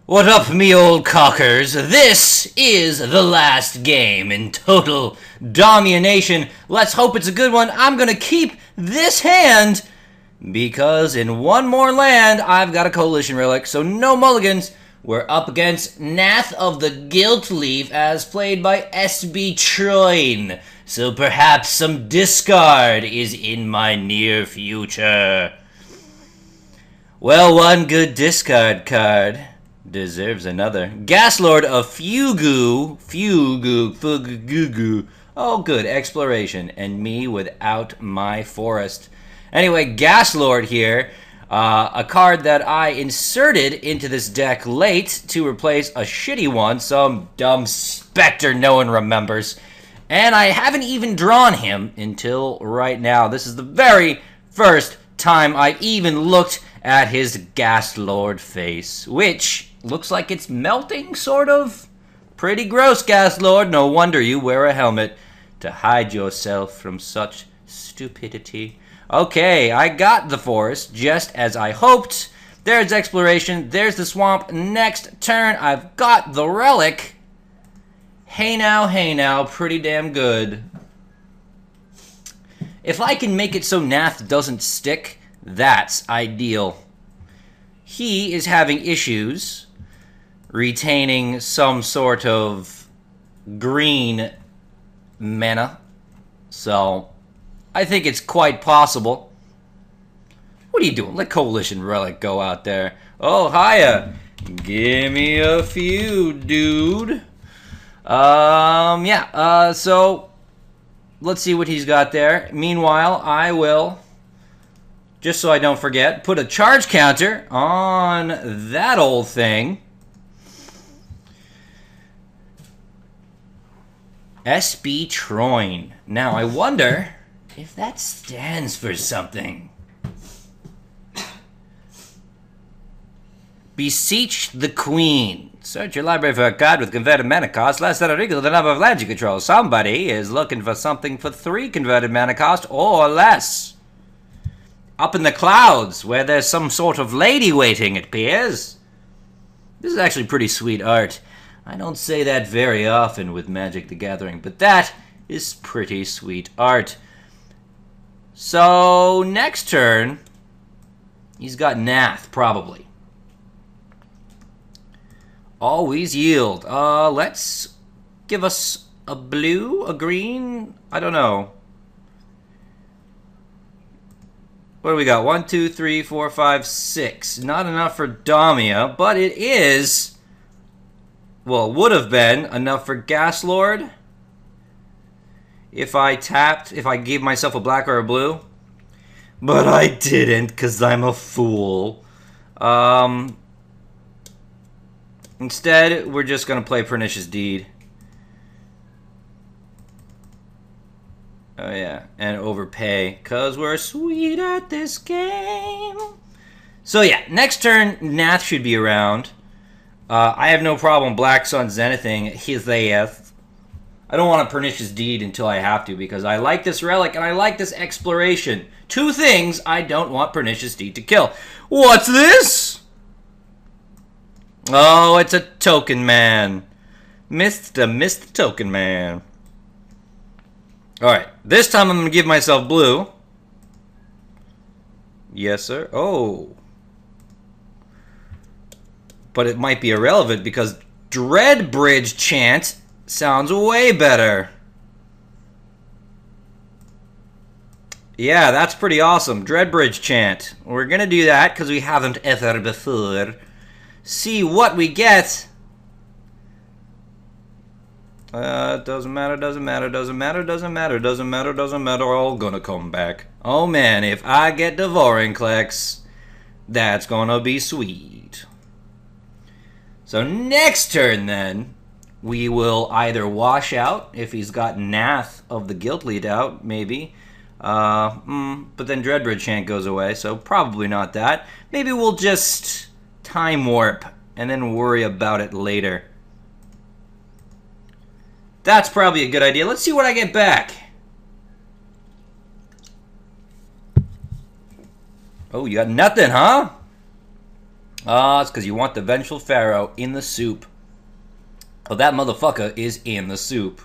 What up, me old cockers? This is the last game in total Damianation. Let's hope it's a good one. I'm gonna keep this hand because in one more land I've got a coalition relic, so no mulligans. We're up against Nath of the Guilt Leaf as played by SB Troin. So perhaps some discard is in my near future. Well, one good discard card deserves another. Gaslord of Fugu. Oh, good. Exploration. And me without my forest. Anyway, Gaslord here. A card that I inserted into this deck late to replace a shitty one. Some dumb specter no one remembers. And I haven't even drawn him until right now. This is the very first time I've even looked at his Gaslord face, which looks like it's melting, sort of. Pretty gross, Gaslord. No wonder you wear a helmet to hide yourself from such stupidity. Okay, I got the forest, just as I hoped. There's exploration. There's the swamp. Next turn, I've got the relic. Hey now, pretty damn good. If I can make it so Nath doesn't stick, that's ideal. He is having issues retaining some sort of green mana, so I think it's quite possible. What are you doing? Let Coalition Relic go out there. Oh, hiya. Give me a few, dude. So let's see what he's got there. Meanwhile, I will, just so I don't forget, put a charge counter on that old thing. SB Troin. Now, I wonder if that stands for something. Beseech the Queen. Search your library for a card with converted mana cost less than or equal to the number of lands you control. Somebody is looking for something for 3 converted mana cost or less. Up in the clouds, where there's some sort of lady waiting, it appears. This is actually pretty sweet art. I don't say that very often with Magic the Gathering, but that is pretty sweet art. So, next turn, he's got Nath, probably. Always yield. Let's give us a blue, a green, I don't know. What do we got? 1, 2, 3, 4, 5, 6. Not enough for Damia, but it is, well, would have been enough for Gaslord. If I gave myself a black or a blue. But I didn't, because I'm a fool. Instead, we're just going to play Pernicious Deed. Oh yeah, and overpay, because we're sweet at this game. So yeah, next turn, Nath should be around. I have no problem Black Sun Zenithing his AF. I don't want a Pernicious Deed until I have to, because I like this relic and I like this exploration. 2 things I don't want Pernicious Deed to kill. What's this? Oh, it's a Token Man. Missed the Token Man. Alright, this time I'm going to give myself blue. Yes, sir. Oh. But it might be irrelevant because Dreadbridge Chant sounds way better. Yeah, that's pretty awesome. Dreadbridge Chant. We're going to do that because we haven't ever before. See what we get. Doesn't matter. All gonna come back. Oh man, if I get Devouring Clicks, that's gonna be sweet. So next turn then, we will either wash out, if he's got Nath of the Guilt Lead out, maybe. But then Dreadbridge Chant goes away, so probably not that. Maybe we'll just Time Warp, and then worry about it later. That's probably a good idea. Let's see what I get back. Oh, you got nothing, huh? Ah, it's because you want the Vengeful Pharaoh in the soup. Oh, that motherfucker is in the soup.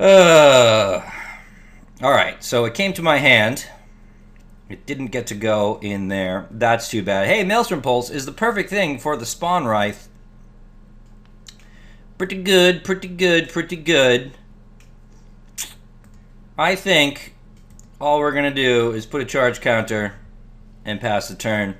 Alright, so it came to my hand. It didn't get to go in there. That's too bad. Hey, Maelstrom Pulse is the perfect thing for the Spawn Wraith. Pretty good, pretty good, pretty good. I think all we're going to do is put a charge counter and pass the turn.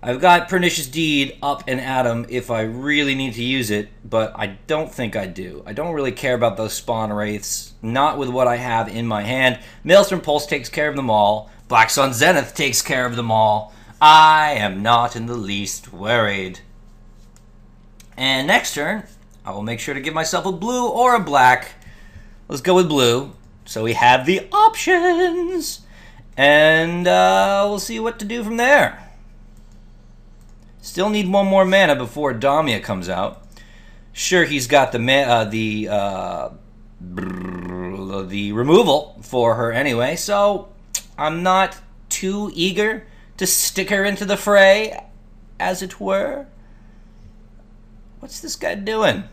I've got Pernicious Deed up and at him if I really need to use it, but I don't think I do. I don't really care about those Spawn Wraiths, not with what I have in my hand. Maelstrom Pulse takes care of them all. Black Sun Zenith takes care of them all. I am not in the least worried. And next turn, I will make sure to give myself a blue or a black. Let's go with blue, so we have the options. And we'll see what to do from there. Still need one more mana before Damia comes out. Sure, he's got the removal for her anyway, so I'm not too eager to stick her into the fray, as it were. What's this guy doing?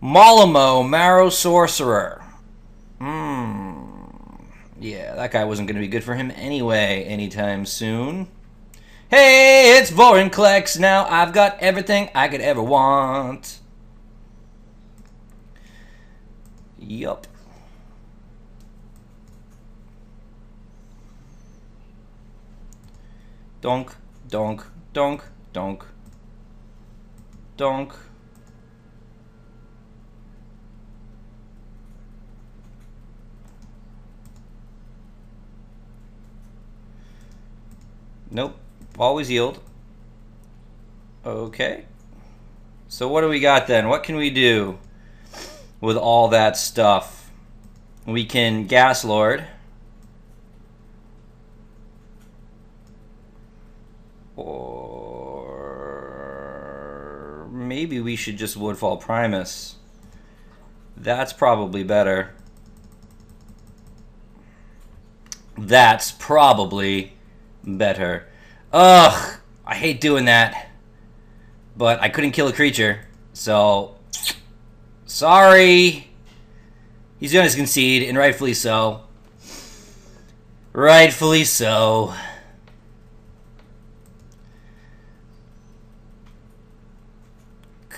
Malamo, Marrow Sorcerer. Yeah, that guy wasn't going to be good for him anyway anytime soon. Hey, it's Vorinclex. Now I've got everything I could ever want. Yup. Donk, donk, donk, donk. Donk. Nope. Always yield. Okay. So what do we got then? What can we do with all that stuff? We can Gas Lord. Or maybe we should just Woodfall Primus. That's probably better. That's probably better. Ugh, I hate doing that. But I couldn't kill a creature, so sorry. He's gonna concede, and rightfully so. Rightfully so.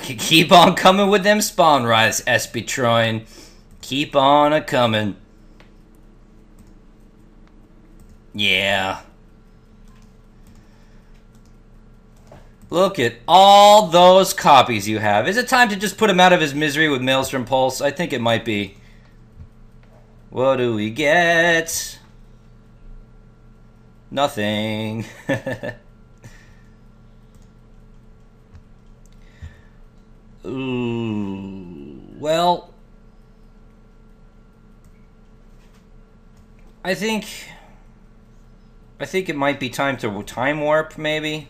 Keep on coming with them Spawn Wraiths, Espetroin. Keep on a-coming. Yeah. Look at all those copies you have. Is it time to just put him out of his misery with Maelstrom Pulse? I think it might be. What do we get? Nothing. Ooh. Well, I think it might be time to time warp, maybe.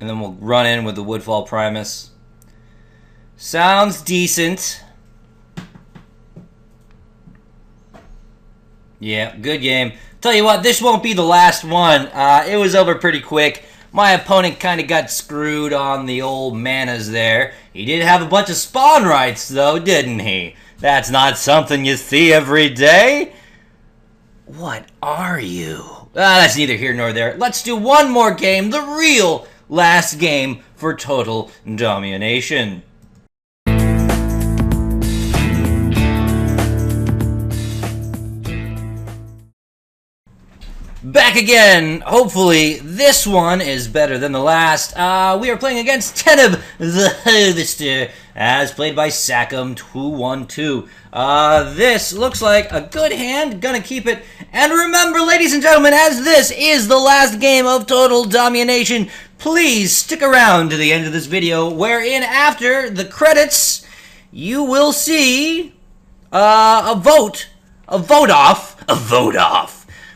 And then we'll run in with the Woodfall Primus. Sounds decent. Yeah, good game. Tell you what, this won't be the last one. It was over pretty quick. My opponent kind of got screwed on the old manas there. He did have a bunch of Spawn Wraiths, though, didn't he? That's not something you see every day. What are you? That's neither here nor there. Let's do one more game, the real last game for total Damianation. Back again. Hopefully this one is better than the last. We are playing against Teneb the Harvester, as played by Sackham212. This looks like a good hand. Gonna keep it. And remember, ladies and gentlemen, as this is the last game of Total Damianation, please stick around to the end of this video, wherein after the credits, you will see a vote off,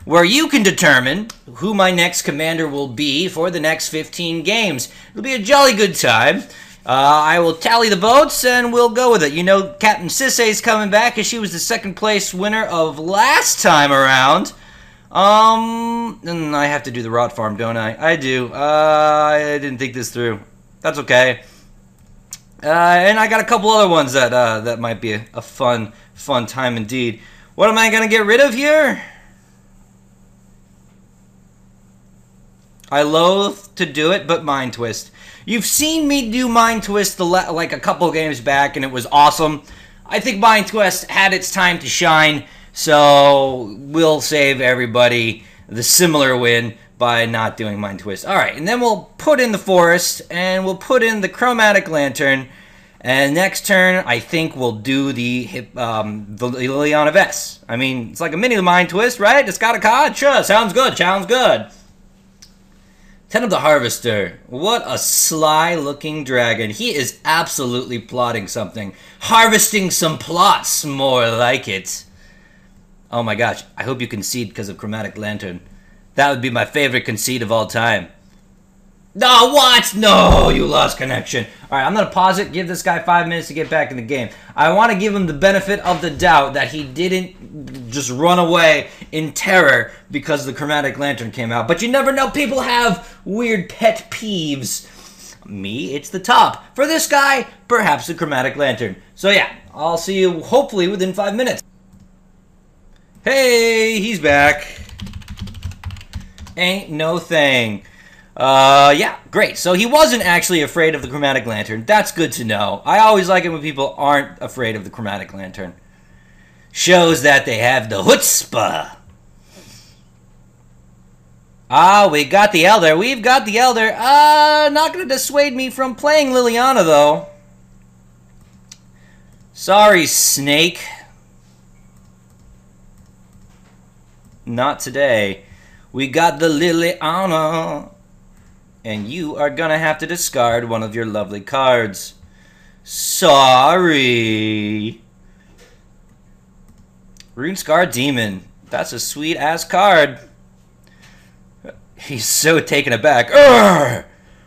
where you can determine who my next commander will be for the next 15 games. It'll be a jolly good time. I will tally the votes and we'll go with it. You know, Captain Sisay's coming back as she was the second place winner of last time around. And I have to do the rot farm, don't I? I do. I didn't think this through. That's okay. And I got a couple other ones that might be a fun time indeed. What am I gonna get rid of here? I loathe to do it, but Mind Twist. You've seen me do Mind Twist like a couple games back, and it was awesome. I think Mind Twist had its time to shine, so we'll save everybody the similar win by not doing Mind Twist. All right, and then we'll put in the Forest, and we'll put in the Chromatic Lantern, and next turn, I think we'll do the Liliana Vess. I mean, it's like a mini Mind Twist, right? It's got a card? Sure, sounds good, sounds good. Teneb the Harvester. What a sly-looking dragon. He is absolutely plotting something. Harvesting some plots, more like it. Oh my gosh, I hope you concede because of Chromatic Lantern. That would be my favorite concede of all time. No, what? No, you lost connection. All right, I'm going to pause it, give this guy 5 minutes to get back in the game. I want to give him the benefit of the doubt that he didn't just run away in terror because the Chromatic Lantern came out. But you never know. People have weird pet peeves. Me, it's the top. For this guy, perhaps the Chromatic Lantern. So yeah, I'll see you hopefully within 5 minutes. Hey, he's back. Ain't no thing. Yeah, great. So he wasn't actually afraid of the Chromatic Lantern. That's good to know. I always like it when people aren't afraid of the Chromatic Lantern. Shows that they have the chutzpah. Ah, we got the Elder. We've got the Elder. Not going to dissuade me from playing Liliana, though. Sorry, Snake. Not today. We got the Liliana. And you are going to have to discard one of your lovely cards. Sorry. Runescar Demon. That's a sweet-ass card. He's so taken aback.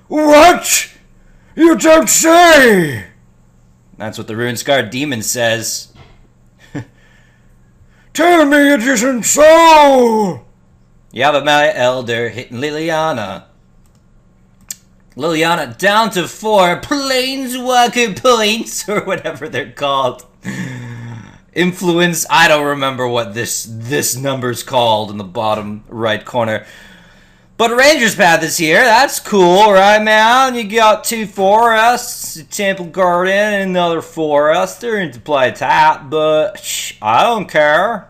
What? You don't say! That's what the Runescar Demon says. Tell me it isn't so! Yeah, but my Elder hitting Liliana. Liliana down to 4 Planeswalker points, or whatever they're called. Influence, I don't remember what this number's called in the bottom right corner. But Ranger's Path is here, that's cool, right man? You got 2 forests, a Temple Garden, and another forest. They're into play tap, but I don't care.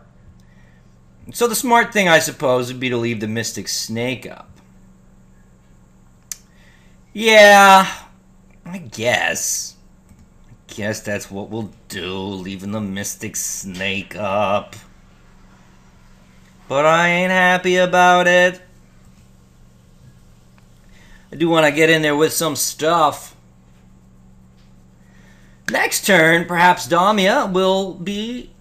So the smart thing, I suppose, would be to leave the Mystic Snake up. Yeah, I guess that's what we'll do, leaving the Mystic Snake up. But I ain't happy about it. I do want to get in there with some stuff. Next turn, perhaps Damia will be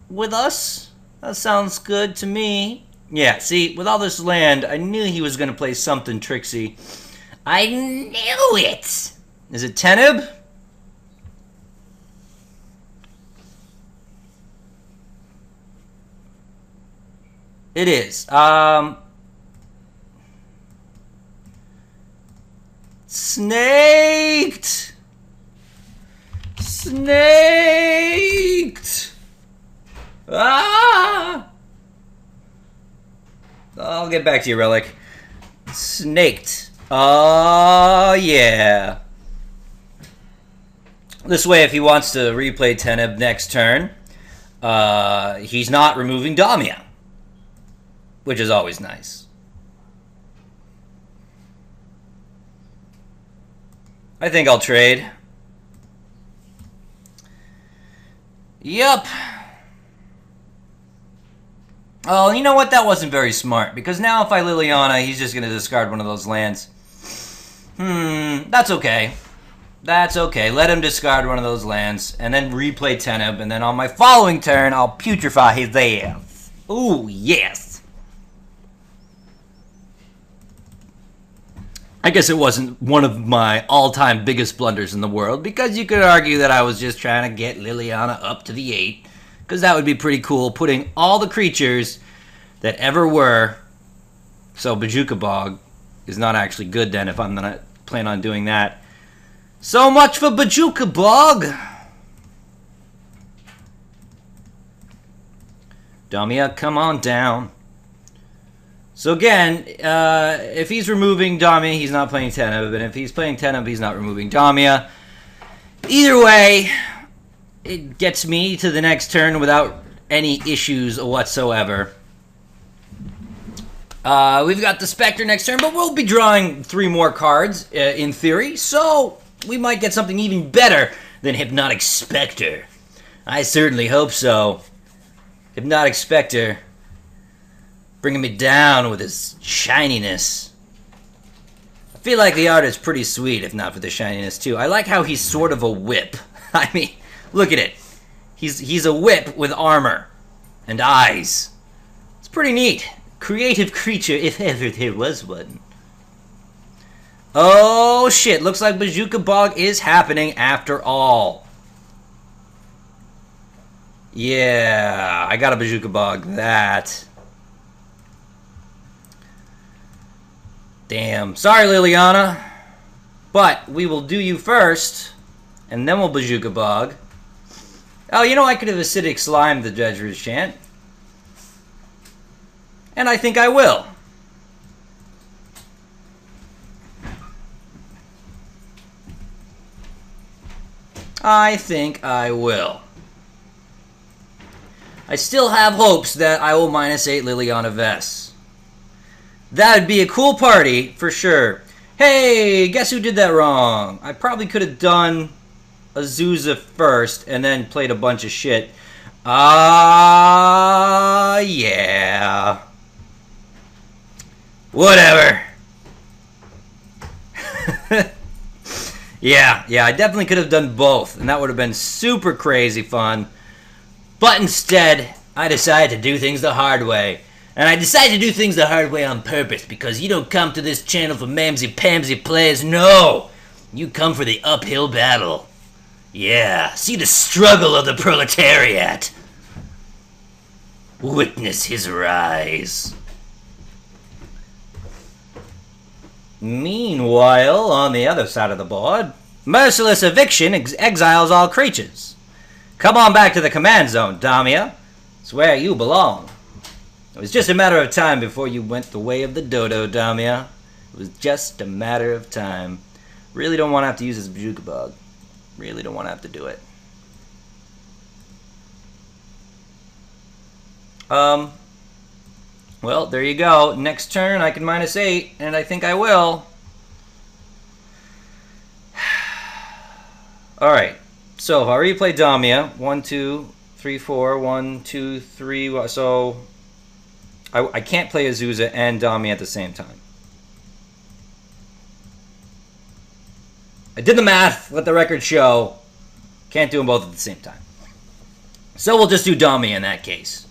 with us. That sounds good to me. Yeah, see, with all this land, I knew he was going to play something tricksy. I knew it! Is it Teneb? It is. Snaked! Snaked! Ah! I'll get back to you, Relic. Snaked. Oh, yeah. This way, if he wants to replay Teneb next turn, he's not removing Damia, which is always nice. I think I'll trade. Yup. Oh, you know what? That wasn't very smart, because now if I Liliana, he's just going to discard one of those lands. That's okay. That's okay. Let him discard one of those lands, and then replay Teneb, and then on my following turn, I'll putrefy his ass. Ooh, yes. I guess it wasn't one of my all-time biggest blunders in the world, because you could argue that I was just trying to get Liliana up to the 8, because that would be pretty cool, putting all the creatures that ever were. So Bazooka Bog is not actually good then if I'm gonna plan on doing that. So much for Bazooka Bog. Damia, come on down. So again, if he's removing Damia, he's not playing Teneb, and if he's playing Teneb, he's not removing Damia. Either way, it gets me to the next turn without any issues whatsoever. We've got the Spectre next turn, but we'll be drawing 3 more cards, in theory, so we might get something even better than Hypnotic Spectre. I certainly hope so. Hypnotic Spectre, bringing me down with his shininess. I feel like the art is pretty sweet, if not for the shininess, too. I like how he's sort of a whip. I mean, look at it. He's a whip with armor and eyes. It's pretty neat. Creative creature, if ever there was one. Oh, shit. Looks like Bazooka Bog is happening after all. Yeah, I got a Bazooka Bog that. Damn. Sorry, Liliana. But we will do you first, and then we'll Bazooka Bog. Oh, you know, I could have Acidic Slime the Judger's Chant. And I think I will. I think I will. I still have hopes that I will -8 Liliana Vess. That would be a cool party, for sure. Hey, guess who did that wrong? I probably could have done Azusa first and then played a bunch of shit. Yeah. Whatever. Yeah, I definitely could have done both, and that would have been super crazy fun. But instead, I decided to do things the hard way. And I decided to do things the hard way on purpose, because you don't come to this channel for mamsy-pamsy plays. No! You come for the uphill battle. Yeah, see the struggle of the proletariat. Witness his rise. Meanwhile, on the other side of the board, Merciless Eviction exiles all creatures. Come on back to the command zone, Damia. It's where you belong. It was just a matter of time before you went the way of the dodo, Damia. It was just a matter of time. Really don't want to have to use this Bazooka Bug. Really don't want to have to do it. Well, there you go. Next turn, I can -8, and I think I will. Alright, so if I replay Damia, 1, 2, 3, 4, 1, 2, 3, so I can't play Azusa and Damia at the same time. I did the math, let the record show. Can't do them both at the same time. So we'll just do Damia in that case.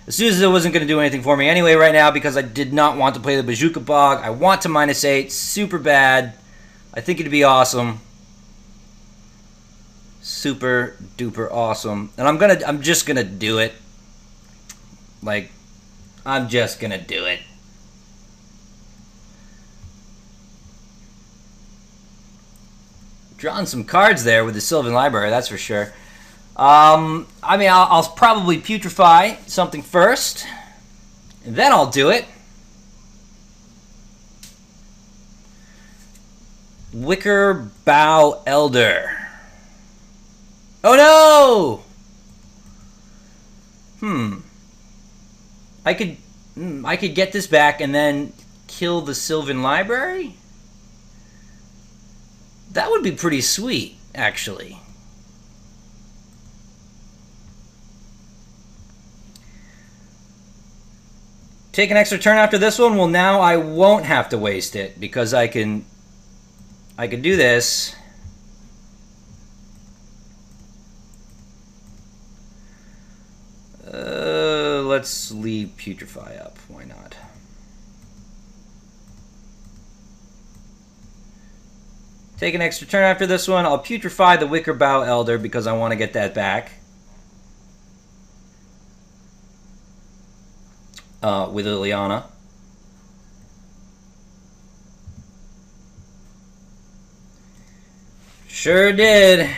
Azusa wasn't going to do anything for me anyway right now because I did not want to play the Bazooka Bog. I want to -8 super bad. I think it'd be awesome. Super duper awesome. And I'm just gonna do it. Like, I'm just gonna do it. Drawing some cards there with the Sylvan Library, that's for sure. I mean, I'll probably putrefy something first, and then I'll do it. Wicker Bough Elder. Oh no! I could get this back and then kill the Sylvan Library? That would be pretty sweet, actually. Take an extra turn after this one? Well, now I won't have to waste it because I can do this. Let's leave Putrefy up. Why not? Take an extra turn after this one. I'll putrefy the Wicker Bough Elder because I want to get that back. With Liliana. Sure did.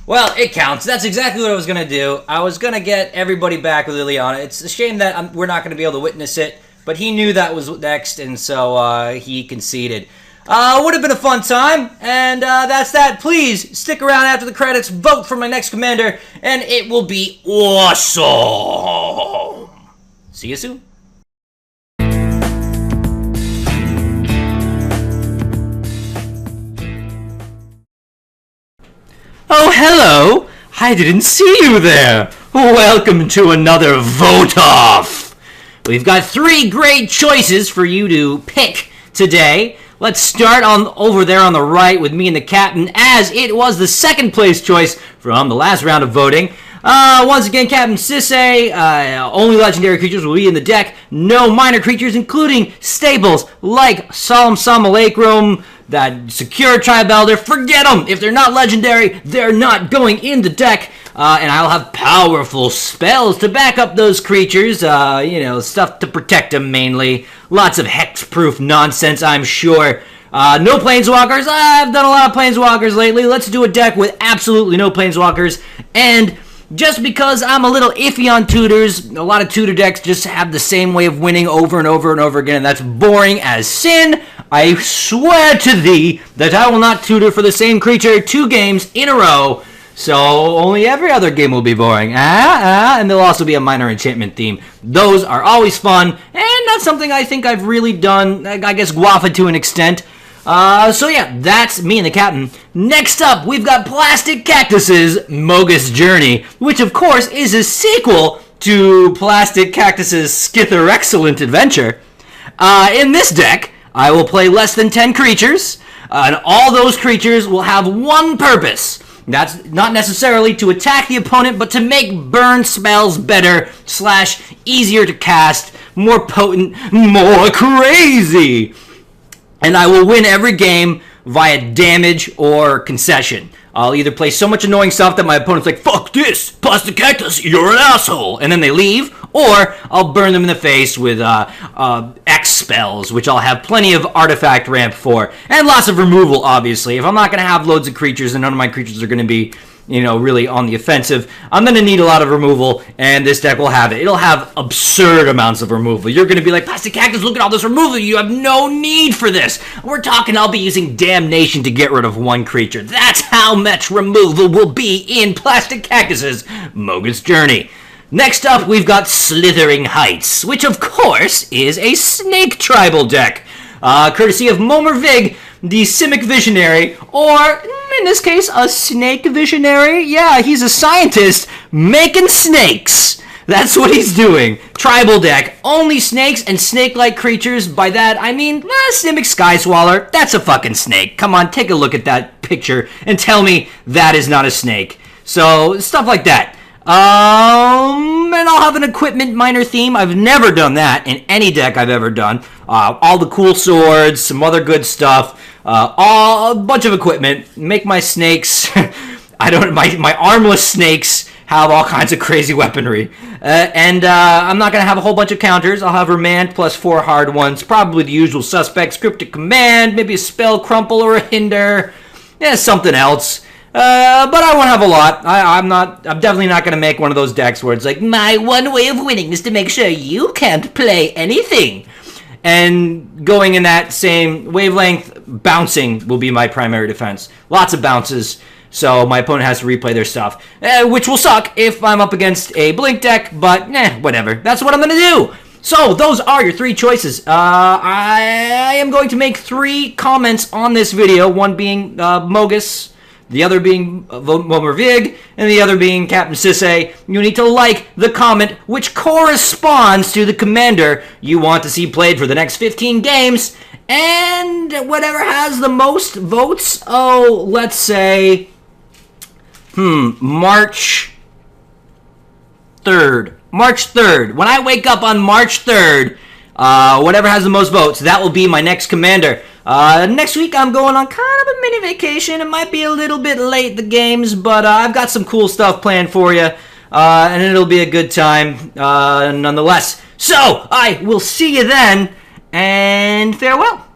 Well, it counts. That's exactly what I was going to do. I was going to get everybody back with Liliana. It's a shame that we're not going to be able to witness it, but he knew that was next, and so he conceded. Would have been a fun time, and that's that. Please stick around after the credits, vote for my next commander, and it will be awesome. See you soon. Oh, hello! I didn't see you there. Welcome to another vote-off. We've got 3 great choices for you to pick today. Let's start on over there on the right with me and the captain, as it was the second place choice from the last round of voting. Once again, Captain Sisse, only legendary creatures will be in the deck. No minor creatures, including staples like Solemn Simulacrum, that Secure Tribe Elder. Forget them! If they're not legendary, they're not going in the deck. And I'll have powerful spells to back up those creatures. Stuff to protect them mainly. Lots of hex-proof nonsense, I'm sure. No Planeswalkers. I've done a lot of Planeswalkers lately. Let's do a deck with absolutely no Planeswalkers. And just because I'm a little iffy on tutors, a lot of tutor decks just have the same way of winning over and over and over again, and that's boring as sin. I swear to thee that I will not tutor for the same creature 2 games in a row, so only every other game will be boring. And there'll also be a minor enchantment theme. Those are always fun, and that's something I think I've really done, I guess, guaffed to an extent. So yeah, that's me and the captain. Next up, we've got Plastic Cactus's Mogus Journey, which of course is a sequel to Plastic Cactus's Skither Excellent Adventure. In this deck, I will play less than 10 creatures, and all those creatures will have one purpose. That's not necessarily to attack the opponent, but to make burn spells better / easier to cast, more potent, more crazy. And I will win every game via damage or concession. I'll either play so much annoying stuff that my opponent's like, fuck this, Plastic Cactus, you're an asshole, and then they leave, or I'll burn them in the face with X spells, which I'll have plenty of artifact ramp for, and lots of removal, obviously. If I'm not going to have loads of creatures, and none of my creatures are going to be, really on the offensive, I'm going to need a lot of removal, and this deck will have it. It'll have absurd amounts of removal. You're going to be like, Plastic Cactus, look at all this removal. You have no need for this. We're talking I'll be using Damnation to get rid of one creature. That's how much removal will be in Plastic Cactus's Mogus Journey. Next up, we've got Slithering Heights, which of course is a Snake Tribal deck. Courtesy of Momer Vig, the Simic Visionary, or in this case, a Snake Visionary. Yeah, he's a scientist making snakes. That's what he's doing. Tribal deck, only snakes and snake-like creatures. By that, I mean, Simic Skyswaller. That's a fucking snake. Come on, take a look at that picture and tell me that is not a snake. So, stuff like that. And I'll have an equipment minor theme. I've never done that in any deck I've ever done. All the cool swords, some other good stuff, a bunch of equipment. Make my snakes, my armless snakes have all kinds of crazy weaponry. I'm not going to have a whole bunch of counters. I'll have Remand plus 4 hard ones, probably the usual suspects, Cryptic Command, maybe a Spell Crumple or a Hinder, something else. But I won't have a lot. I'm definitely not going to make one of those decks where it's like, my one way of winning is to make sure you can't play anything. And going in that same wavelength, bouncing will be my primary defense. Lots of bounces, so my opponent has to replay their stuff, which will suck if I'm up against a Blink deck, but whatever. That's what I'm going to do. So, those are your 3 choices. I am going to make 3 comments on this video, one being Mogus, the other being Momer Vig, and the other being Captain Sisse. You need to like the comment which corresponds to the commander you want to see played for the next 15 games. And whatever has the most votes, let's say, March 3rd. March 3rd. When I wake up on March 3rd, Whatever has the most votes, that will be my next commander. Next week I'm going on kind of a mini vacation. It might be a little bit late, the games, but I've got some cool stuff planned for you, and it'll be a good time nonetheless. So, I will see you then, and farewell.